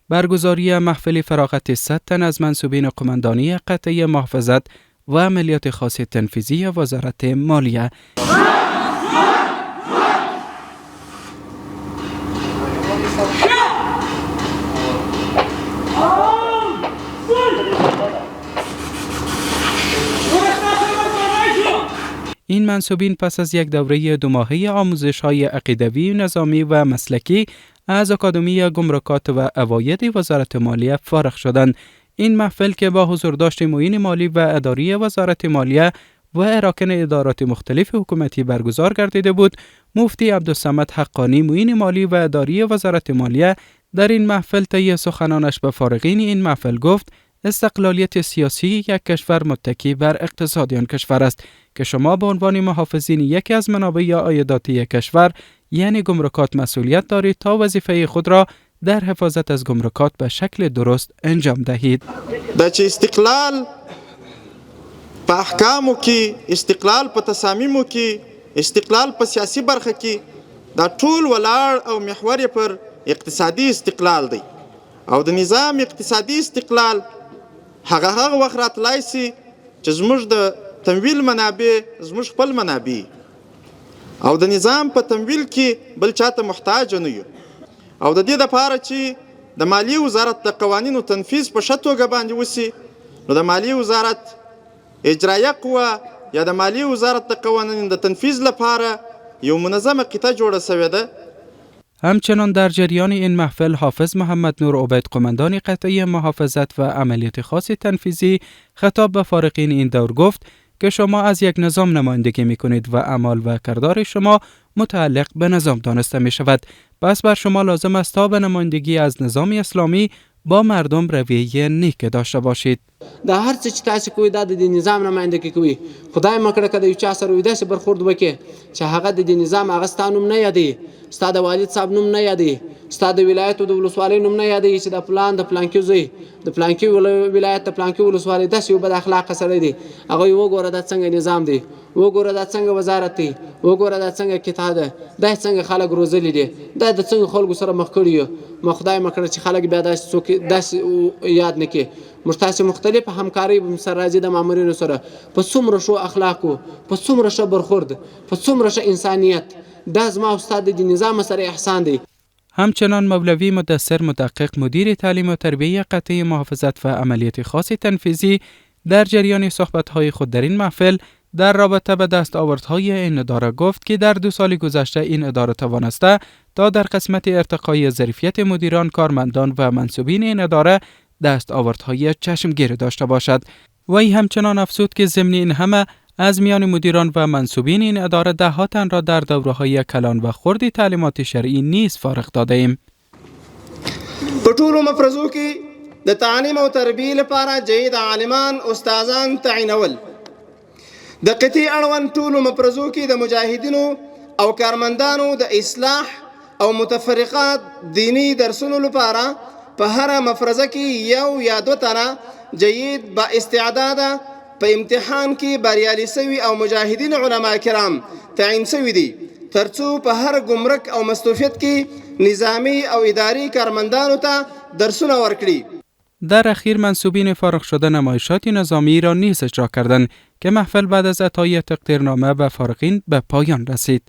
برگزاری محفل فراغت 100 تن از منصوبین قماندانی قطعه محافظت و عملیات خاص تنفیذی وزارت مالیه این منصوبین پس از یک دوره 2 ماهه آموزش‌های عقیدوی، نظامی و مسلکی از اکادمی گمرکات و عواید وزارت مالیه فارغ شدند. این محفل که با حضور داشت معین مالی و اداری وزارت مالیه و اراکین ادارات مختلف حکومتی برگزار گردیده بود، مفتی عبدالصمد حقانی معین مالی و اداری وزارت مالیه در این محفل طی سخنانش به فارغین این محفل گفت: استقلالیت سیاسی یک کشور متکی بر اقتصاد آن کشور است که شما به عنوان محافظین یکی از منابع یا عایداتی کشور یعنی گمرکات مسئولیت دارید تا وظیفه خود را در حفاظت از گمرکات به شکل درست انجام دهید. دا چې استقلال په احکامو کې، استقلال په تصامیمو کې، استقلال په سیاسي برخه کې دا ټول ولاړ او محور پر اقتصادي استقلال دی او د نظام اقتصادي استقلال هغه وخت راتلای سي چې زموږ د تمویل منابع زموږ خپل منابع او د نظام په تمویل کې بل چاته محتاج نه یو او د دې لپاره چې د مالیې وزارت د قوانینو تنفیذ په ښه توګه باندې وسي، نو د مالیې وزارت اجرایه قوه یا د مالیې وزارت د قوانینو د تنفیذ لپاره یو منظمه قطعه جوړه شوې ده. همچنان در جریان این محفل حافظ محمد نور عبید قماندان قطعه محافظت و عملیات خاص تنفیذی خطاب به فارغین این دور گفت که شما از یک نظام نمایندگی می کنید و اعمال و کردار شما متعلق به نظام دانسته می شود. پس بر شما لازم است تا به نمایندگی از نظام اسلامی با مردم رویه نیک داشته باشید. دا هر څه چې تاسو کوئ دا د نظام نمایندګي کوي. خدای مکړه کده یو چا سره وې داسې برخورد وکړي چې هغه د نظام هغه ستانوم نه یادي، ستا د والد صاحب نوم نه یادي، ستا د ولایت او د ولسوالۍ نوم نه یادي چې د پلان د پلانکي زوی د پلانکي ولایت د پلانکي ولسوالۍ داسې یو بد اخلاق سره دی. هغه وګوره دا څنګه نظام دی، وګوره دا څنګه وزارت دی، وګوره دا څنګه کتاب ده، دا څنګه خلک روزلي دي، دا د څنګه خلکو سره مخ کړي. ما خدای مکړه چې خلک بیا داسې یاد نه کړي. موږ تاسو مختلف همکاري سره راځي د مامورینو سره په څومره شو اخلاقو، په څومره ښه برخورد، په څومره ښه انسانیت. دا زما استاد د نظام سره احسان دی. همچنان مولوی مدثر مدقق مدیر تعلیم و تربیه قطعه محافظت و عملیات خاص تنفیذی در جریان صحبت‌های خود در این محفل در رابطه به دستاوردهای این اداره گفت که در 2 سال گذشته این اداره توانسته تا در قسمت ارتقای ظرفیت مدیران، کارمندان و منصوبین این اداره دستاوردهای چشمگیر داشته باشد. وی همچنان افزود که ضمن این همه از میان مدیران و منصوبین این اداره 10 تن را در دوره‌های کلان و خردی تعلیمات شرعی نیز فارغ داده ایم. په ټولو مفرزو کې د تعلیم او تربیې لپاره جید عالمان استادان تعینول، د قطعي اړوند ټولو مفرزو کې د مجاهدینو او کارمندانو د اصلاح او متفرقات دینی درسونو لپاره په هر مفرزه کې یو یا 2 تنه جید با استعداد په امتحان کې بریالي شوي او مجاهدین علما کرام تعین شوي دي، ترڅو په هر گمرک او مستوفیت کې نظامی او اداری کارمندانو ته درسونه ورکړي. در اخیر منصوبین فارغ شده نمایشات نظامی را نیز اجرا کردند که محفل بعد از عطای تقدیرنامه به فارغین به پایان رسید.